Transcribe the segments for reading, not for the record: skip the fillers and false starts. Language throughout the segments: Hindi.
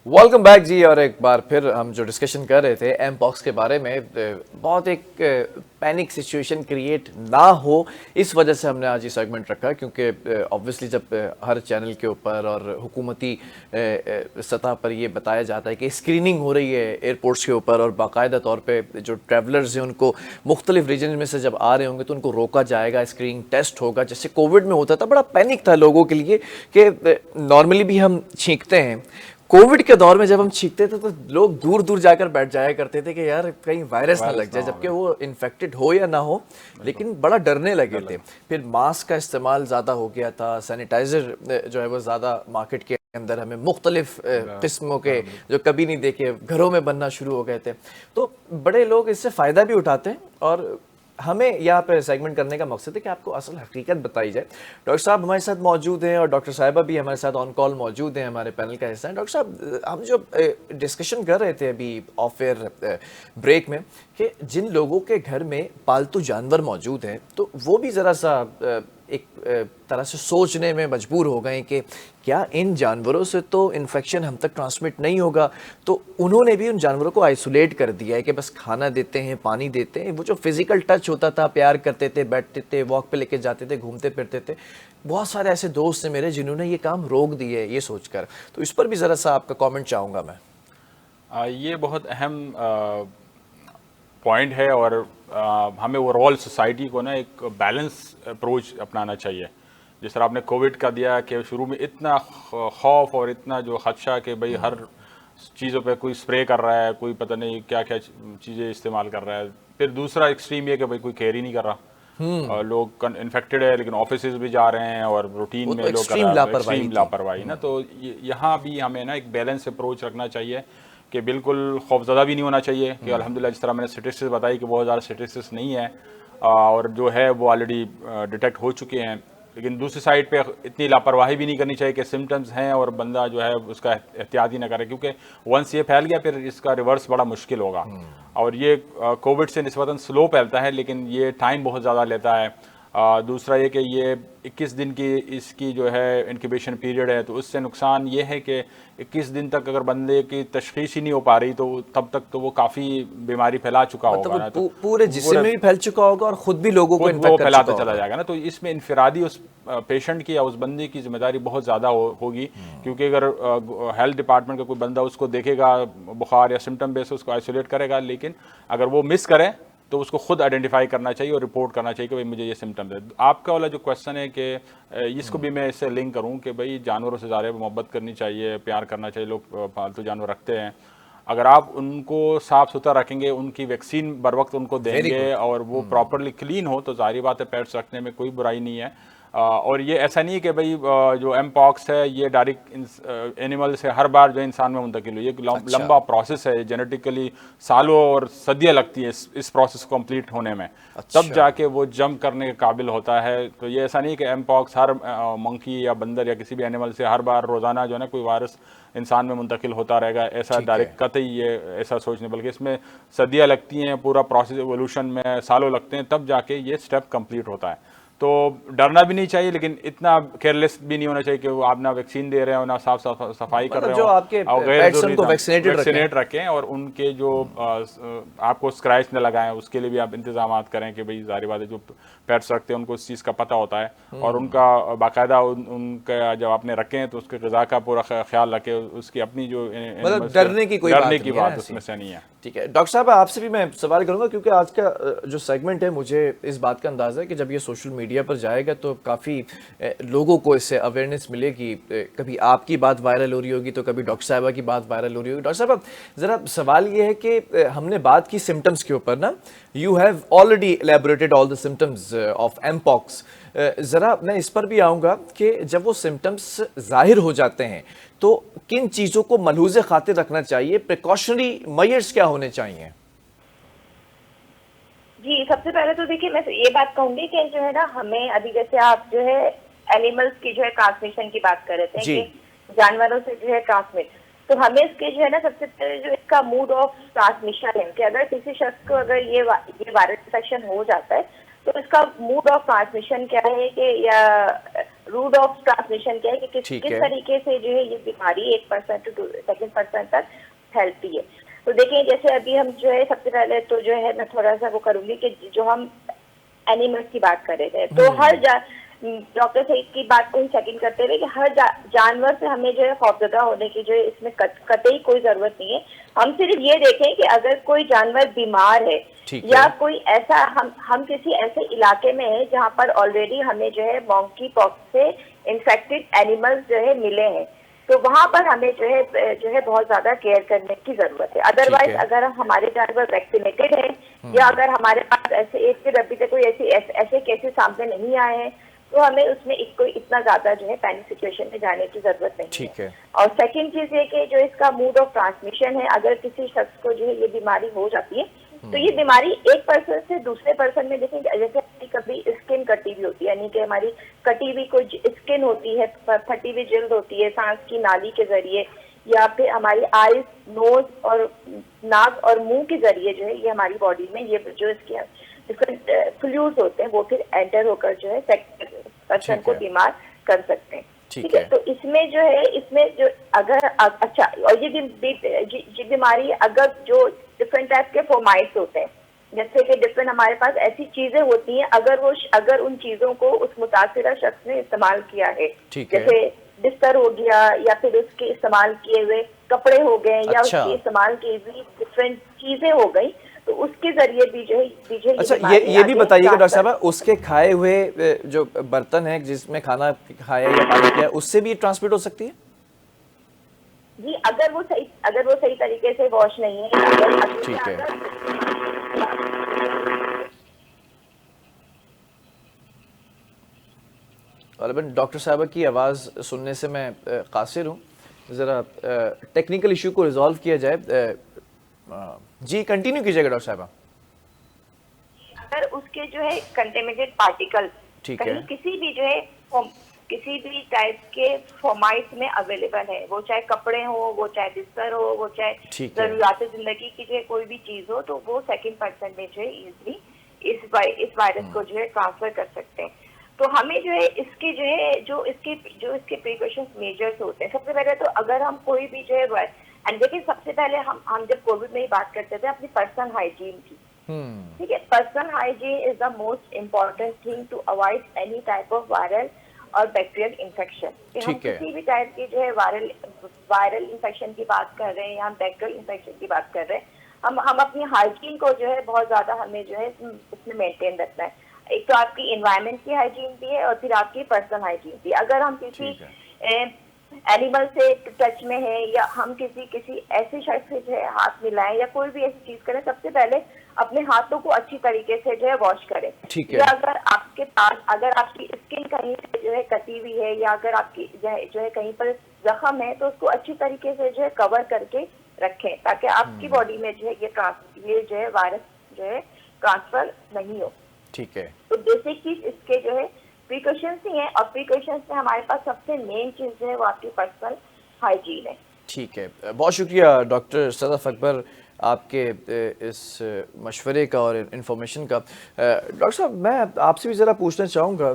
वेलकम बैक जी। और एक बार फिर हम जो डिस्कशन कर रहे थे एम पॉक्स के बारे में, बहुत एक पैनिक सिचुएशन क्रिएट ना हो इस वजह से हमने आज ये सेगमेंट रखा, क्योंकि ऑब्वियसली जब हर चैनल के ऊपर और हुकूमती सतह पर ये बताया जाता है कि स्क्रीनिंग हो रही है एयरपोर्ट्स के ऊपर और बाकायदा तौर पे जो ट्रैवलर्स हैं उनको मुख्तलिफ रीजन में से जब आ रहे होंगे तो उनको रोका जाएगा, स्क्रीनिंग टेस्ट होगा, जैसे कोविड में होता था। बड़ा पैनिक था लोगों के लिए कि नॉर्मली भी हम छींकते हैं, कोविड के दौर में जब हम छींकते थे तो लोग दूर दूर जाकर बैठ जाया करते थे कि यार कहीं वायरस ना लग जाए, जबकि वो इन्फेक्टेड हो या ना हो, लेकिन बड़ा डरने लगे थे। फिर मास्क का इस्तेमाल ज़्यादा हो गया था, सैनिटाइज़र जो है वो ज़्यादा मार्केट के अंदर हमें मुख्तलिफ किस्मों के जो कभी नहीं देखे घरों में बनना शुरू हो गए थे। तो बड़े लोग इससे फ़ायदा भी उठाते हैं और हमें यहाँ पे सेगमेंट करने का मकसद है कि आपको असल हकीकत बताई जाए। डॉक्टर साहब हमारे साथ मौजूद हैं और डॉक्टर साहिबा भी हमारे साथ ऑन कॉल मौजूद हैं, हमारे पैनल का हिस्सा हैं। डॉक्टर साहब, हम जो डिस्कशन कर रहे थे अभी ऑफ एयर ब्रेक में कि जिन लोगों के घर में पालतू जानवर मौजूद हैं तो वो भी ज़रा सा एक तरह से सोचने में मजबूर हो गए कि क्या इन जानवरों से तो इन्फेक्शन हम तक ट्रांसमिट नहीं होगा। तो उन्होंने भी उन जानवरों को आइसोलेट कर दिया है कि बस खाना देते हैं, पानी देते हैं, वो जो फिजिकल टच होता था, प्यार करते थे, बैठते थे, वॉक पे लेके जाते थे, घूमते फिरते थे। बहुत सारे ऐसे दोस्त हैं मेरे जिन्होंने ये काम रोक दिए ये सोचकर। तो इस पर भी ज़रा सा आपका कॉमेंट चाहूँगा मैं। ये बहुत अहम पॉइंट है और हमें ओवरऑल सोसाइटी को ना एक बैलेंस अप्रोच अपनाना चाहिए। जिस तरह आपने कोविड का दिया कि शुरू में इतना खौफ और इतना जो खदशा कि भाई हर चीज़ों पे कोई स्प्रे कर रहा है, कोई पता नहीं क्या क्या चीज़ें इस्तेमाल कर रहा है। फिर दूसरा एक्सट्रीम ये कि भाई कोई केयर ही नहीं कर रहा और लोग इन्फेक्टेड है लेकिन ऑफिस भी जा रहे हैं और रूटीन में लोग कर रहे हैं, एक्सट्रीम लापरवाही ना। तो यहाँ भी हमें ना एक बैलेंस अप्रोच रखना चाहिए कि बिल्कुल खौफज़दा भी नहीं होना चाहिए कि अल्हम्दुलिल्लाह जिस तरह मैंने स्टेटिस्टिक्स बताई कि बहुत ज़्यादा स्टेटिस्टिक्स नहीं है और जो है वो ऑलरेडी डिटेक्ट हो चुके हैं। लेकिन दूसरी साइड पे इतनी लापरवाही भी नहीं करनी चाहिए कि सिम्टम्स हैं और बंदा जो है उसका एहतियात ही ना करे, क्योंकि वंस ये फैल गया फिर इसका रिवर्स बड़ा मुश्किल होगा। और ये कोविड से निस्बतन स्लो फैलता है लेकिन ये टाइम बहुत ज़्यादा लेता है। दूसरा ये कि ये 21 दिन की इसकी जो है इंक्यूबेशन पीरियड है, तो उससे नुकसान ये है कि 21 दिन तक अगर बंदे की तशखीस ही नहीं हो पा रही तो तब तक तो वो काफ़ी बीमारी फैला चुका होगा ना, तो पूरे जिस्म में भी फैल चुका होगा और खुद भी लोगों को खुद वो इन्फेक्ट कर फैलाता चुका चला होगा। जाएगा ना। तो इसमें इनफरादी उस पेशेंट की या उस बंदे की जिम्मेदारी बहुत ज़्यादा होगी, क्योंकि अगर हेल्थ डिपार्टमेंट का कोई बंदा उसको देखेगा बुखार या सिम्टम बेस उसको आइसोलेट करेगा, लेकिन अगर वो मिस करे तो उसको खुद आइडेंटिफाई करना चाहिए और रिपोर्ट करना चाहिए कि भाई मुझे ये सिम्टम्स है। आपका वाला जो क्वेश्चन है कि इसको भी मैं इससे लिंक करूं कि भाई जानवरों से ज़्यादा मोहब्बत करनी चाहिए, प्यार करना चाहिए। लोग पालतू जानवर रखते हैं, अगर आप उनको साफ़ सुथरा रखेंगे, उनकी वैक्सीन बर वक्त उनको देंगे और वो प्रॉपरली क्लीन हो, तो जाहिर बात है पेट्स रखने में कोई बुराई नहीं है। और ये ऐसा नहीं है कि भाई जो एम पॉक्स है ये डायरेक्ट एनिमल से हर बार जो इंसान में मुंतकिल हुई। ये लंबा प्रोसेस है, जेनेटिकली सालों और सदियाँ लगती है इस प्रोसेस को कंप्लीट होने में, तब जाके वो जंप करने के काबिल होता है। तो ये ऐसा नहीं कि एम पॉक्स हर मंकी या बंदर या किसी भी एनिमल से हर बार रोज़ाना जो है ना कोई वायरस इंसान में मुंतकिल होता रहेगा, ऐसा डायरेक्ट कतई ये ऐसा सोचने, बल्कि इसमें सदियाँ लगती हैं, पूरा प्रोसेस एवोल्यूशन में सालों लगते हैं, तब जाके ये स्टेप कंप्लीट होता है। तो डरना भी नहीं चाहिए लेकिन इतना केयरलेस भी नहीं होना चाहिए कि वो आप ना वैक्सीन दे रहे हो ना साफ सफाई कर रहे हो, जो आपके और गैर पेट्स जरूरी उनको वैक्सीनेट रखें और उनके जो आपको स्क्रैच न लगाएं उसके लिए भी आप इंतजाम करें कि भाई जाहिर बात है जो पेट्स रखते हैं उनको उस चीज़ का पता होता है और उनका बाकायदा उनका जब आपने रखें तो उसके ग़िज़ा का पूरा ख्याल रखें, उसकी अपनी जो मतलब डरने की कोई बात उसमें से नहीं है। ठीक है डॉक्टर साहब, आपसे भी मैं सवाल करूंगा क्योंकि आज का जो सेगमेंट है मुझे इस बात का अंदाज़ा है कि जब ये सोशल मीडिया पर जाएगा तो काफ़ी लोगों को इससे अवेयरनेस मिलेगी। कभी आपकी बात वायरल हो रही होगी तो कभी डॉक्टर साहबा की बात वायरल हो रही होगी। डॉक्टर साहब, ज़रा सवाल ये है कि हमने बात की सिम्टम्स के ऊपर ना, you have already elaborated all the symptoms of mpox. ज़रा मैं इस पर भी आऊँगा कि जब वो सिम्टम्स ज़ाहिर हो जाते हैं तो किन चीज़ों को मलहूज़ खातिर रखना चाहिए, प्रिकॉशनरी मेजर्स क्या होने चाहिए? जी, सबसे पहले तो देखिए मैं ये बात कहूंगी कि जो है ना हमें अभी जैसे आप जो है एनिमल्स की जो है ट्रांसमिशन की बात कर रहे थे कि जानवरों से जो है ट्रांसमिट, तो हमें इसके जो है ना सबसे पहले जो इसका मोड ऑफ ट्रांसमिशन है कि अगर किसी शख्स को अगर ये वायरल इन्फेक्शन हो जाता है तो इसका मोड ऑफ ट्रांसमिशन क्या है कि या रूट ऑफ ट्रांसमिशन क्या है कि किस तरीके से जो है ये बीमारी 1% टू 2% तक फैलती है। तो देखिए जैसे अभी हम जो है सबसे पहले तो जो है मैं थोड़ा सा वो करूंगी कि जो हम एनिमल्स की बात कर रहे थे, तो हर डॉक्टर से की बात को ही सेकंड करते हुए कि हर जानवर से हमें जो है खौफजदा होने की जो है इसमें कतई कोई जरूरत नहीं है। हम सिर्फ ये देखें कि अगर कोई जानवर बीमार है या कोई ऐसा हम किसी ऐसे इलाके में है जहाँ पर ऑलरेडी हमें जो है मॉन्की पॉक्स से इन्फेक्टेड एनिमल्स जो है मिले हैं, तो वहां पर हमें जो है बहुत ज्यादा केयर करने की जरूरत है। अदरवाइज अगर हमारे जानवर वैक्सीनेटेड है या अगर हमारे पास ऐसे एक फिर अभी तक कोई ऐसे केसेस सामने नहीं आए हैं, तो हमें उसमें कोई इतना ज्यादा जो है पैनिक सिचुएशन में जाने की जरूरत नहीं है। और सेकंड चीज ये कि जो इसका मोड ऑफ ट्रांसमिशन है, अगर किसी शख्स को जो है ये बीमारी हो जाती है तो ये बीमारी एक पर्सन से दूसरे पर्सन में देखेंगे, जैसे कभी स्किन कटी हुई होती है, यानी कि हमारी कटी हुई कोई स्किन होती है, फटी हुई जिल्द होती है सांस की नाली के जरिए, या फिर हमारी आईज, नोज और नाक और मुंह के जरिए जो है ये हमारी बॉडी में ये जो इसके डिफरेंट फ्लूइड्स होते हैं वो फिर एंटर होकर जो है पर्सन को बीमार कर सकते हैं। ठीक है, तो इसमें जो है इसमें जो अगर अच्छा, और ये बीमारी अगर जो डिफरेंट टाइप के फोमाइट्स होते हैं, जैसे कि डिफरेंट हमारे पास ऐसी चीजें होती हैं, अगर उन चीजों को उस मुतासिरा शख्स ने इस्तेमाल किया है, जैसे बिस्तर हो गया या फिर उसके इस्तेमाल किए हुए कपड़े हो गए या उसके इस्तेमाल की हुई डिफरेंट चीजें हो गई, तो उसके जरिए भी जो है अच्छा ये भी बताइएगा डॉक्टर साहब, उसके खाए हुए जो बर्तन है जिसमें खाना खाया या पानी पिया, उससे भी ट्रांसमिट हो सकती है? जी, अगर वो सही तरीके से वॉश नहीं है। ठीक है, और डॉक्टर साहब की आवाज़ सुनने से मैं कासिर हूँ, ज़रा टेक्निकल इशू को रिजॉल्व किया जाए। जी कंटिन्यू कीजिएगा डॉक्टर साहब। अगर उसके जो है कंटेमिनेटेड पार्टिकल कहीं किसी भी जो है किसी भी टाइप के फॉर्माइट्स में अवेलेबल है, वो चाहे कपड़े हो, वो चाहे बिस्तर हो, वो चाहे जरूरियात जिंदगी की जो कोई भी चीज हो, तो वो सेकंड पर्सन में जो है इजिली इस वायरस को जो है ट्रांसफर कर सकते हैं। तो हमें जो है इसके जो है जो इसके प्रिकॉशंस मेजर्स होते हैं, सबसे पहले तो अगर हम कोई भी जो है एंड देखिए सबसे पहले हम जब कोविड में ही बात करते थे अपनी पर्सनल हाइजीन की, ठीक है, personal hygiene is the most important thing to avoid any type of viral और बैक्टीरियल इन्फेक्शन। हम किसी भी टाइप की जो है वायरल इन्फेक्शन की बात कर रहे हैं या हम बैक्टीरियल इन्फेक्शन की बात कर रहे हैं, हम अपनी हाइजीन को जो है बहुत ज्यादा हमें जो है इसमें मेंटेन रखना है। एक तो आपकी एनवायरनमेंट की हाइजीन भी है और फिर आपकी पर्सनल हाइजीन भी। अगर हम किसी एनिमल से टच में है या हम किसी ऐसे शख्स से जो है हाथ मिलाएं या कोई भी ऐसी चीज करें, सबसे पहले अपने हाथों को अच्छी तरीके से जो है वॉश करें। या अगर आपके पास अगर आपकी स्किन कहीं से जो है कटी हुई है या अगर आपकी जो है कहीं पर जख्म है, तो उसको अच्छी तरीके से जो है कवर करके रखें ताकि आपकी बॉडी में जो है ये जो है वायरस जो है ट्रांसफर नहीं हो। ठीक है, तो बेसिक चीज इसके जो है प्रिकॉशंस ही है, और प्रिकॉशंस में हमारे पास सबसे मेन चीज जो है वो आपकी पर्सनल हाइजीन है। ठीक है, बहुत शुक्रिया डॉक्टर सदफ अकबर आपके इस मशवरे का और इन्फॉर्मेशन का। डॉक्टर साहब मैं आपसे भी ज़रा पूछना चाहूँगा,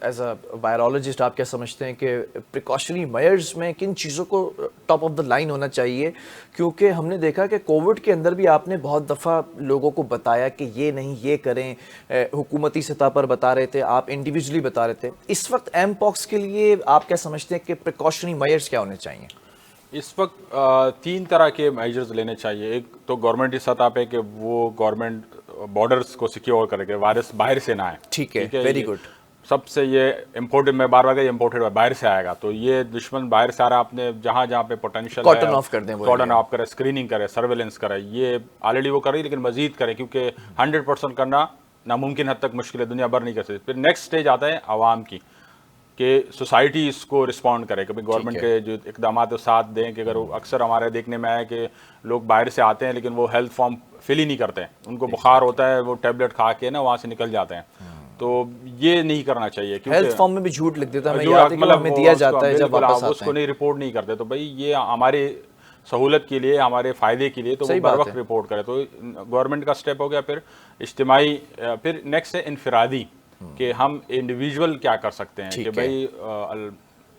एज अ वायरोलॉजिस्ट आप क्या समझते हैं कि प्रिकॉशनरी मेजर्स में किन चीज़ों को टॉप ऑफ द लाइन होना चाहिए? क्योंकि हमने देखा कि कोविड के अंदर भी आपने बहुत दफ़ा लोगों को बताया कि ये नहीं ये करें, हुकूमती सतह पर बता रहे थे, आप इंडिविजुअली बता रहे थे। इस वक्त एम पॉक्स के लिए आप क्या समझते हैं कि प्रिकॉशनरी मेजर्स क्या होने चाहिए? इस वक्त 3 तरह के मेजर्स लेने चाहिए। एक तो गवर्नमेंट की सतह पे कि वो गवर्नमेंट बॉर्डर्स को सिक्योर करे, वायरस बाहर से ना आए। ठीक है, वेरी गुड। सबसे ये इम्पोर्टेड, मैं बार बार ये इम्पोर्टेड बाहर से आएगा, तो ये दुश्मन बाहर से आ रहा, आपने जहाँ जहाँ पे पोटेंशियल कॉटन ऑफ कर दें, कॉटन ऑफ करे, स्क्रीनिंग करे, सर्वेलेंस करे। ये ऑलरेडी वो कर रही, लेकिन मजीद करे, क्योंकि 100% करना नामुमकिन हद तक मुश्किल है, दुनिया भर नहीं कर सकती। फिर नेक्स्ट स्टेज आता है आवाम की, कि सोसाइटी इसको रिस्पॉन्ड करे, कभी गवर्नमेंट के जो इकदाम तो साथ दें। कि अगर अक्सर हमारे देखने में आया कि लोग बाहर से आते हैं लेकिन वो हेल्थ फॉर्म फिल ही नहीं करते हैं, उनको बुखार होता है, वो टैबलेट खा के ना वहाँ से निकल जाते हैं। तो ये नहीं करना चाहिए, क्योंकि हेल्थ फॉर्म में भी झूठ लिख देता है, मतलब हमें दिया जाता है जब वापस आते हैं, उसको नहीं रिपोर्ट नहीं करते। तो भाई ये हमारे सहूलत के लिए, हमारे फ़ायदे के लिए, तो सही वो बर बात वक्त है। रिपोर्ट करे। तो गवर्नमेंट का स्टेप हो गया। फिर इज्तिमाई, फिर नेक्स्ट है इनफरादी, कि हम इंडिविजुअल क्या कर सकते हैं, कि ठीक है। भाई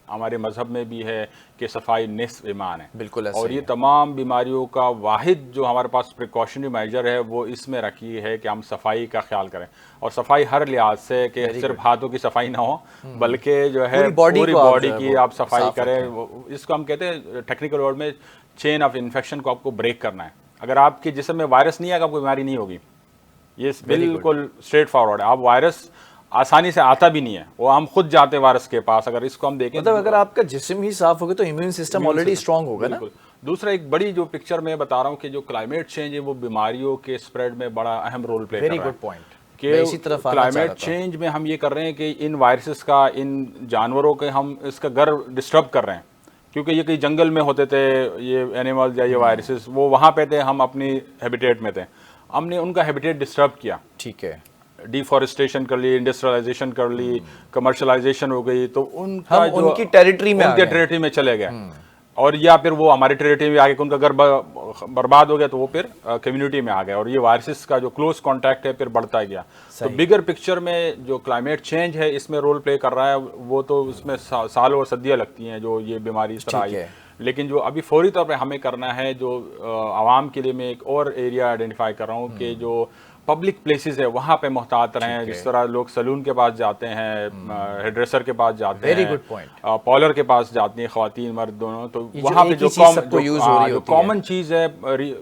हमारे मज़हब में भी है कि सफाई निस्फ ईमान है। बिल्कुल ऐसे और ही ये है। तमाम बीमारियों का वाहिद जो हमारे पास प्रिकॉशनरी मेजर है वो इसमें रखी है कि हम सफाई का ख्याल करें। और सफाई हर लिहाज से, कि Very सिर्फ good। हाथों की सफाई ना हो, बल्कि जो है पूरी बॉडी पूरी को आप बॉडी जो है की वो आप सफाई साफ करें। रखें। इसको हम कहते हैं टेक्निकल वर्ड में चेन ऑफ इन्फेक्शन को आपको ब्रेक करना है। अगर आपके जिस्म में वायरस नहीं आएगा, आपको बीमारी नहीं होगी। ये Very good। बिल्कुल स्ट्रेट फॉरवर्ड है। आप वायरस आसानी से आता भी नहीं है, वो हम खुद जाते हैं वायरस के पास। अगर इसको हम देखें, मतलब अगर आपका जिस्म ही साफ होगा तो इम्यून सिस्टम ऑलरेडी स्ट्रांग होगा ना। बिल्कुल। दूसरा, एक बड़ी जो पिक्चर मैं बता रहा हूँ कि जो क्लाइमेट चेंज है वो बीमारियों के स्प्रेड में बड़ा अहम रोल प्ले कर वेरी रहा है। Good point. कि मैं इसी तरफ आना चाह क्लाइमेट रहा था। चेंज में हम ये कर रहे हैं कि इन वायरसेस का, इन जानवरों के हम इसका घर डिस्टर्ब कर रहे हैं। क्योंकि ये कई जंगल में होते थे, ये एनिमल्स या ये वायरसेस, वो वहाँ पे थे, हम अपनी हैबिटेट में थे, हमने उनका हैबिटेट डिस्टर्ब किया। ठीक है। डिफॉरेस्टेशन कर ली, इंडस्ट्रियलाइजेशन कर ली, कमर्शलाइजेशन हो गई, तो उनका हम जो उनकी टेरिटरी में आ उनके गए। टेरिटरी में चले गए। और या फिर वो हमारे टेरिटरी में आ गए, उनका घर बर्बाद हो गया, तो वो फिर कम्युनिटी में आ गए। और ये वायरसेस का जो क्लोज कांटेक्ट है फिर बढ़ता गया। तो बिगर पिक्चर में जो क्लाइमेट चेंज है इसमें रोल प्ले कर रहा है, वो तो उसमें सालों और सदियां लगती हैं जो ये बीमारी इस तरह आई। लेकिन जो अभी फौरी तौर पे हमें करना है, जो आवाम के लिए मैं एक और एरिया आइडेंटिफाई कर रहा हूँ कि जो पब्लिक प्लेसेस है वहाँ पे मोहतात रहें। जिस तरह लोग सलून के पास जाते हैं, हेयर ड्रेसर के पास जाते हैं, वेरी गुड पॉइंट। पार्लर के पास जाती हैं ख्वातीन मर्द दोनों, तो ये वहाँ जो पे एक ही जो चीज़ सबको यूज़ हो रही होती है। कॉमन चीज़ है,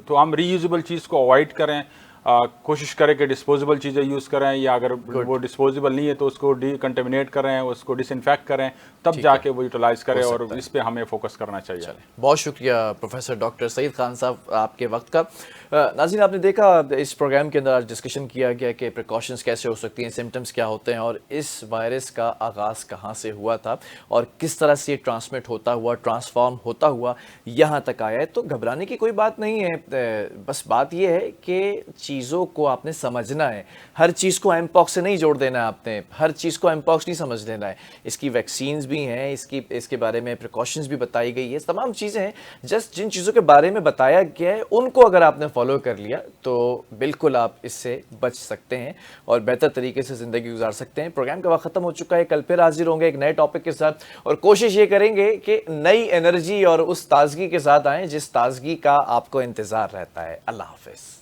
तो हम रीयूजेबल चीज़ को अवॉइड करें। कोशिश करें कि डिस्पोजेबल चीज़ें यूज़ करें, या अगर वो डिस्पोजेबल नहीं है तो उसको डिकंटेमिनेट करें, उसको डिसइंफेक्ट करें, तब जाके वो यूटिलाइज करें। और इस पे हमें फोकस करना चाहिए। बहुत शुक्रिया प्रोफेसर डॉक्टर सईद खान साहब आपके वक्त का। नाज़रीन, आपने देखा इस प्रोग्राम के अंदर आज डिस्कशन किया गया कि प्रिकॉशंस कैसे हो सकती हैं, सिम्टम्स क्या होते हैं, और इस वायरस का आगाज़ कहाँ से हुआ था और किस तरह से ये ट्रांसमिट होता हुआ, ट्रांसफॉर्म होता हुआ यहाँ तक आया है। तो घबराने की कोई बात नहीं है, बस बात ये है कि चीज़ों को आपने समझना है। हर चीज़ को एमपॉक्स से नहीं जोड़ देना है आपने, हर चीज़ को एमपॉक्स नहीं समझ लेना है। इसकी वैक्सीन्स भी हैं, इसके बारे में प्रिकॉशंस भी बताई गई है, तमाम चीज़ें हैं। जस्ट जिन चीज़ों के बारे में बताया गया है उनको अगर आपने फॉलो कर लिया तो बिल्कुल आप इससे बच सकते हैं और बेहतर तरीके से ज़िंदगी गुजार सकते हैं। प्रोग्राम का वक्त ख़त्म हो चुका है, कल फिर हाजिर होंगे एक नए टॉपिक के साथ, और कोशिश ये करेंगे कि नई एनर्जी और उस ताजगी के साथ आएँ जिस ताजगी का आपको इंतज़ार रहता है। अल्लाह हाफ़िज़।